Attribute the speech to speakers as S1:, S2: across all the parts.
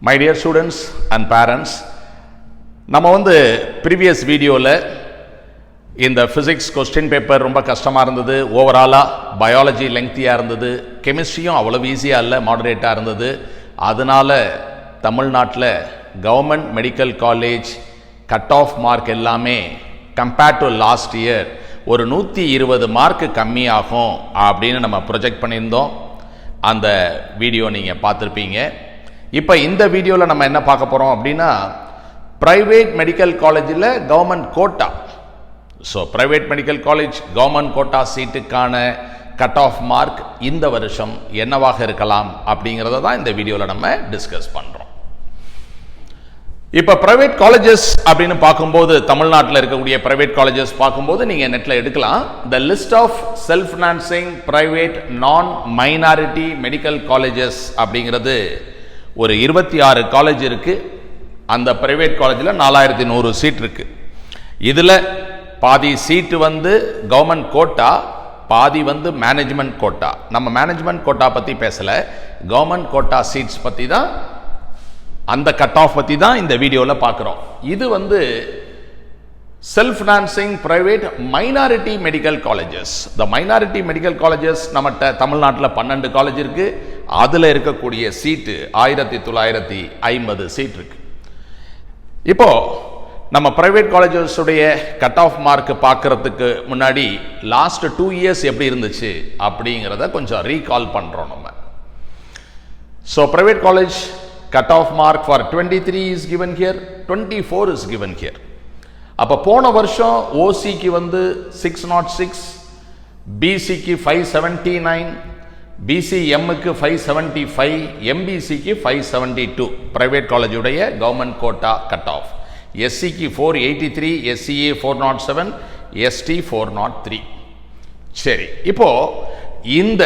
S1: My dear students and parents, நம்ம previous வீடியோவில் இந்த ஃபிசிக்ஸ் கொஸ்டின் பேப்பர் ரொம்ப கஷ்டமாக இருந்தது, ஓவராலாக பயாலஜி லெங்க்தியாக இருந்தது, கெமிஸ்ட்ரியும் அவ்வளவு ஈஸியாக இல்லை, மாடரேட்டாக இருந்தது. அதனால் தமிழ்நாட்டில் government medical college cut off mark எல்லாமே கம்பேர்ட் டு லாஸ்ட் இயர் ஒரு 120 மார்க்கு கம்மியாகும் அப்படின்னு நம்ம ப்ரொஜெக்ட் பண்ணியிருந்தோம். அந்த வீடியோ நீங்கள் பார்த்துருப்பீங்க. இப்போ இந்த வீடியோவில் நம்ம என்ன பார்க்க போகிறோம் அப்படின்னா, ப்ரைவேட் மெடிக்கல் காலேஜில் government quota, so private medical college government quota சீட்டுக்கான கட் ஆஃப் மார்க் இந்த வருஷம் என்னவாக இருக்கலாம் அப்படிங்கிறத தான் இந்த வீடியோவில் நம்ம டிஸ்கஸ் பண்ணுறோம். இப்போ ப்ரைவேட் காலேஜஸ் அப்படின்னு பார்க்கும்போது, தமிழ்நாட்டில் இருக்கக்கூடிய ப்ரைவேட் காலேஜஸ் பார்க்கும்போது நீங்கள் நெட்டில் எடுக்கலாம். The list of self financing private non minority medical colleges அப்படிங்கிறது ஒரு 26 காலேஜ் இருக்கு. அந்த பிரைவேட் காலேஜில் 4100 சீட் இருக்கு. இதில் பாதி சீட்டு கவர்மெண்ட் கோட்டா, பாதி மேனேஜ்மெண்ட் கோட்டா. நம்ம மேனேஜ்மெண்ட் கோட்டா பற்றி பேசலை, கவர்மெண்ட் கோட்டா சீட்ஸ் பற்றி தான், அந்த கட் ஆஃப் பற்றி தான் இந்த வீடியோவில் பார்க்குறோம். இது self financing private minority medical colleges. த மைனாரிட்டி மெடிக்கல் காலேஜஸ் நம்மகிட்ட தமிழ்நாட்டில் 12 காலேஜ் இருக்கு. அதில் இருக்கக்கூடிய சீட்டு 1950 சீட் இருக்கு. இப்போ நம்ம பிரைவேட் காலேஜஸ் உடைய கட் ஆஃப் மார்க் பார்க்கறதுக்கு முன்னாடி லாஸ்ட் 2 இயர்ஸ் எப்படி இருந்துச்சு அப்படிங்கிறத கொஞ்சம் ரீகால் பண்றோம் நம்ம. So private college cut off mark for 23 is given here, 24 is given here. அப்போ போன வருஷம் ஓசிக்கு 606, பிசிக்கு 579, பிசிஎம்முக்கு 575, எம்பிசிக்கு 572 பிரைவேட் காலேஜுடைய கவர்மெண்ட் கோட்டா கட் ஆஃப். எஸ்சிக்கு 483, எஸ்சிஏ 407, எஸ்டி 403. சரி, இப்போ இந்த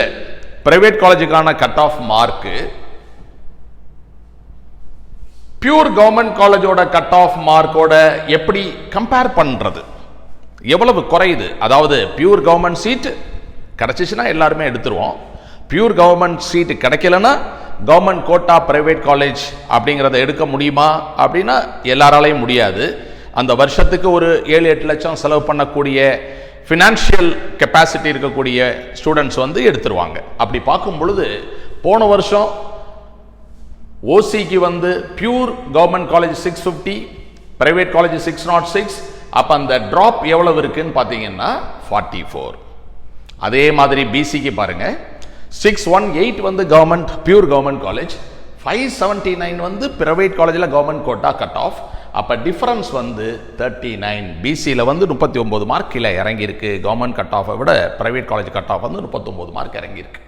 S1: பிரைவேட் காலேஜுக்கான கட் ஆஃப் மார்க்கு பியூர் கவர்மெண்ட் காலேஜோட கட் ஆஃப் மார்க்கோட எப்படி கம்பேர் பண்றது, எவ்வளவு குறையுது? அதாவது பியூர் கவர்மெண்ட் சீட் கிடைச்சிச்சுன்னா எல்லாருமே எடுத்துருவோம், பியூர் கவர்மெண்ட் சீட் கிடைக்கலன்னா கவர்மெண்ட் கோட்டா பிரைவேட் காலேஜ் அப்படிங்கிறத எடுக்க முடியுமா அப்படின்னா எல்லாராலையும் முடியாது. அந்த வருஷத்துக்கு ஒரு 7-8 லட்சம் செலவு பண்ணக்கூடிய ஃபினான்ஷியல் கெப்பாசிட்டி இருக்கக்கூடிய ஸ்டூடெண்ட்ஸ் எடுத்துருவாங்க. அப்படி பார்க்கும் பொழுது போன வருஷம் ஓசிக்கு pure government college 650, private college 606. அப்ப அந்த டிராப் எவ்வளவு இருக்குன்னு பாத்தீங்கன்னா 44. அதே மாதிரி பிசிக்கு பாருங்க, 618 government pure government college, 579 private காலேஜ்ல கவர்மெண்ட் கோட்டா கட் ஆஃப். அப்ப டிஃபரன்ஸ் 39. பிசியில் 39 மார்க் கீழே இறங்கி இருக்கு. கவர்மெண்ட் கட் ஆஃபை விட private college cut of 39 mark இறங்கி இருக்கு.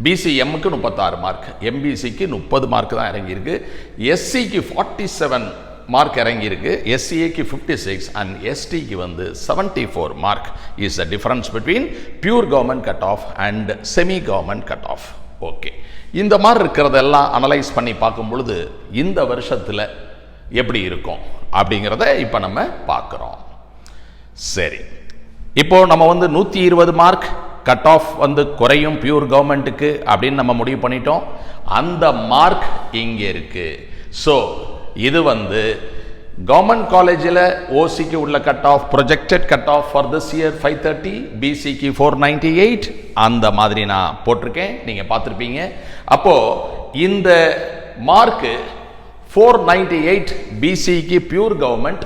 S1: பிசிஎம்முக்கு 36 மார்க், எம்பிசிக்கு 30 மார்க் தான் இறங்கியிருக்கு. எஸ்சிக்கு 47 மார்க் இறங்கியிருக்கு, எஸ்சிஏக்கு 56 அண்ட் எஸ்டிக்கு 74 mark. Is the difference between pure government cut off and semi government cut off. Okay, இந்த மாதிரி இருக்கிறதெல்லாம் அனலைஸ் பண்ணி பார்க்கும் பொழுது இந்த வருஷத்தில் எப்படி இருக்கும் அப்படிங்கிறத இப்போ நம்ம பார்க்குறோம். சரி, இப்போ நம்ம 120 மார்க் கட் ஆஃப் குறையும் பியூர் கவர்மெண்ட்டுக்கு அப்படின்னு நம்ம முடிவு பண்ணிட்டோம். அந்த மார்க் இங்கே இருக்கு. ஸோ இது கவர்மெண்ட் காலேஜில் ஓசிக்கு உள்ள cut off, projected cut off for this year 530, பிசிக்கு 498. அந்த மாதிரி நான் போட்டிருக்கேன், நீங்க பார்த்துருப்பீங்க. அப்போ இந்த மார்க் 498 பிசிக்கு பியூர் கவர்மெண்ட்,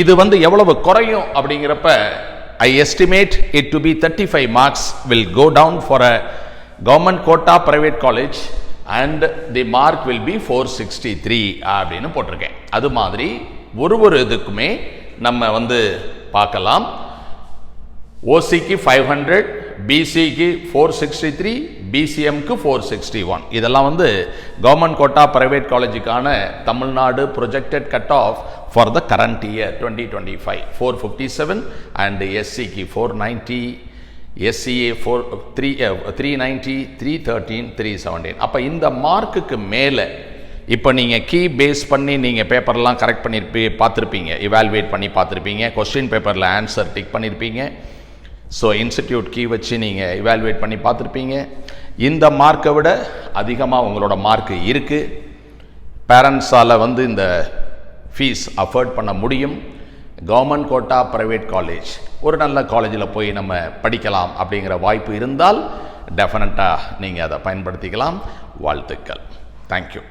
S1: இது எவ்வளவு குறையும் அப்படிங்கிறப்ப I estimate it to be 35 marks will go down for a government quota private college and the mark will be 463 அப்படின்னு போட்டிருக்கேன். அது மாதிரி ஒரு இதுக்குமே நம்ம பார்க்கலாம். ஓசிக்கு 500, பிசிக்கு 463, பிசிஎம்க்கு 461. இதெல்லாம் கவர்மெண்ட் கோட்டா பிரைவேட் காலேஜுக்கான Tamil Nadu projected cut off for the current year 2025. 457 and எஸ்சிக்கு 490, எஸ்சிஏ 390, 313, 317. அப்போ இந்த மார்க்குக்கு மேலே இப்போ நீங்கள் கீ பேஸ் பண்ணி நீங்கள் பேப்பர்லாம் கரெக்ட் பார்த்துருப்பீங்க, இவால்வேட் பண்ணி பார்த்துருப்பீங்க, கொஸ்டின் பேப்பரில் ஆன்சர் டிக் பண்ணியிருப்பீங்க. ஸோ இன்ஸ்டிடியூட் கீ வச்சு நீங்கள் இவால்வேட் பண்ணி பார்த்துருப்பீங்க. இந்த மார்க்கை விட அதிகமாக உங்களோட மார்க் இருக்குது. பேரண்ட்ஸால் இந்த ஃபீஸ் அஃபோர்ட் பண்ண முடியும், கவர்மெண்ட் கோட்டா ப்ரைவேட் காலேஜ் ஒரு நல்ல காலேஜில் போய் நம்ம படிக்கலாம் அப்படிங்கிற வாய்ப்பு இருந்தால் டெஃபினட்டாக நீங்கள் அதை பயன்படுத்திக்கலாம். வாழ்த்துக்கள். தேங்க்யூ.